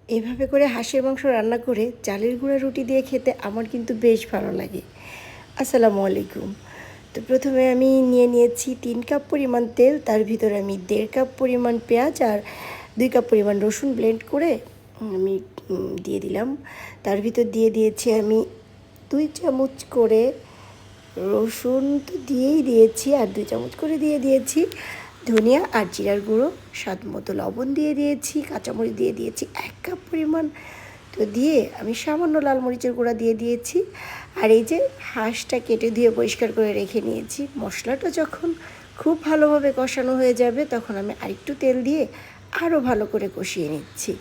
এভাবে করে হাঁসের মাংস রান্না করে চালের গুঁড়া রুটি দিয়ে খেতে আমার কিন্তু বেশ ভালো লাগে। আসসালামু আলাইকুম। তো প্রথমে আমি নিয়ে নিয়েছি 3 কাপ পরিমাণ তেল, তার ভিতরে আমি 1.5 কাপ পরিমাণ পেঁয়াজ আর 2 কাপ পরিমাণ রসুন ব্লেন্ড করে আমি দিয়ে দিলাম। তার ভিতর দিয়ে দিয়েছি আমি 2 চামচ করে রসুন তো দিয়েই দিয়েছি, আর 2 চামচ করে দিয়ে দিয়েছি ধনিয়া আর জিরার গুঁড়ো, স্বাদ মতো লবণ দিয়ে দিয়েছি, কাঁচামরিচ দিয়ে দিয়েছি 1 কাপ পরিমাণ। তো দিয়ে আমি সামান্য লাল মরিচের গুঁড়া দিয়ে দিয়েছি। আর এই যে হাঁসটা কেটে ধুয়ে পরিষ্কার করে রেখে নিয়েছি। মশলাটা যখন খুব ভালোভাবে কষানো হয়ে যাবে তখন আমি আরেকটু তেল দিয়ে আরও ভালো করে কষিয়ে নিচ্ছি।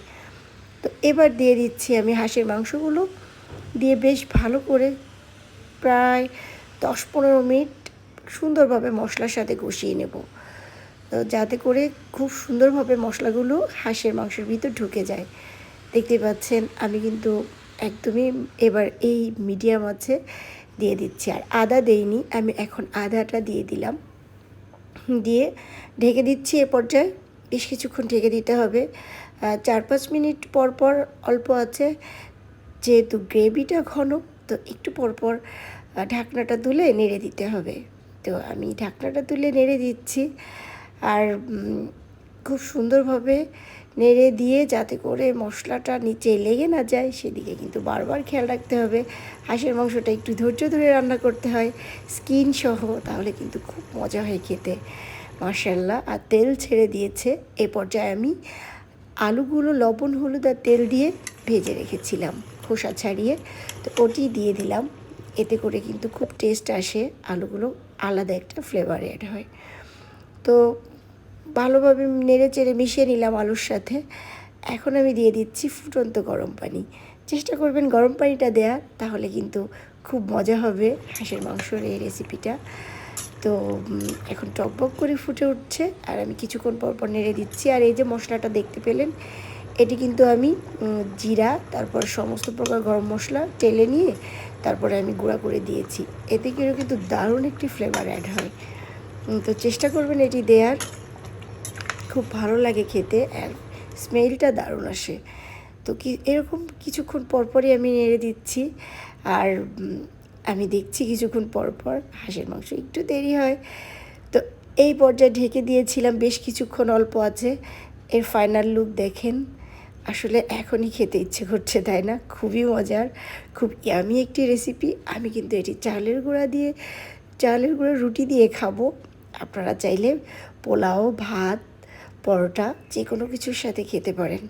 তো এবার দিয়ে দিচ্ছি আমি হাঁসের মাংসগুলো, দিয়ে বেশ ভালো করে প্রায় 10-15 মিনিট সুন্দরভাবে মশলার সাথে কষিয়ে নেব, তো যাতে করে খুব সুন্দরভাবে মশলাগুলো হাঁসের মাংসের ভিতর ঢুকে যায়। দেখতে পাচ্ছেন আমি কিন্তু একদমই এবার এই মিডিয়াম আছে দিয়ে দিচ্ছি, আর আদা দেইনি, আমি এখন আদাটা দিয়ে দিলাম। দিয়ে ঢেকে দিচ্ছি। এ পর্যায়ে বেশ কিছুক্ষণ ঢেকে দিতে হবে, 4-5 মিনিট পর পর অল্প আছে, যেহেতু গ্রেভিটা ঘন, তো একটু পরপর ঢাকনাটা তুলে নেড়ে দিতে হবে। তো আমি ঢাকনাটা তুলে নেড়ে দিচ্ছি, আর খুব সুন্দরভাবে নেড়ে দিয়ে যাতে করে মশলাটা নিচে লেগে না যায় সেদিকে কিন্তু বারবার খেয়াল রাখতে হবে। হাঁসের মাংসটা একটু ধৈর্য ধরে রান্না করতে হয়, স্কিন সহ, তাহলে কিন্তু খুব মজা হয় খেতে। মাশাআল্লাহ, আর তেল ছেড়ে দিয়েছে। এ পর্যায়ে আমি আলুগুলো লবণ হলুদ আর তেল দিয়ে ভেজে রেখেছিলাম খোসা ছাড়িয়ে, তো ওটি দিয়ে দিলাম। এতে করে কিন্তু খুব টেস্ট আসে, আলুগুলো আলাদা একটা ফ্লেভার অ্যাড হয়। তো ভালোভাবে নেড়ে চেড়ে মিশিয়ে নিলাম আলুর সাথে। এখন আমি দিয়ে দিচ্ছি ফুটন্ত গরম পানি। চেষ্টা করবেন গরম পানিটা দেওয়ার, তাহলে কিন্তু খুব মজা হবে হাঁসের মাংসর এই রেসিপিটা। তো এখন টকবক করে ফুটে উঠছে, আর আমি কিছুক্ষণ পর পর নেড়ে দিচ্ছি। আর এই যে মশলাটা দেখতে পেলেন, এটি কিন্তু আমি জিরা, তারপর সমস্ত প্রকার গরম মশলা টেলে নিয়ে তারপরে আমি গুঁড়া করে দিয়েছি। এতে করে কিন্তু দারুণ একটি ফ্লেভার অ্যাড হয়। তো চেষ্টা করবেন এটি দেওয়ার, খুব ভালো লাগে খেতে, আর স্মেলটা দারুণ আসে। তো এরকম কিছুক্ষণ পরপরই আমি নেড়ে দিচ্ছি, আর আমি দেখছি কিছুক্ষণ পরপর হাঁসের মাংস একটু দেরি হয়। তো এই পর্যায়ে ঢেকে দিয়েছিলাম বেশ কিছুক্ষণ, অল্প আছে। এর ফাইনাল লুক দেখেন, আসলে এখনই খেতে ইচ্ছে করছে, তাই না? খুবই মজার, খুব ইয়ামি একটি রেসিপি। আমি কিন্তু এটি চালের গুঁড়া রুটি দিয়ে খাবো। আপনারা চাইলে পোলাও, ভাত, পরোটা যে কোনো কিছুর সাথে খেতে পারেন।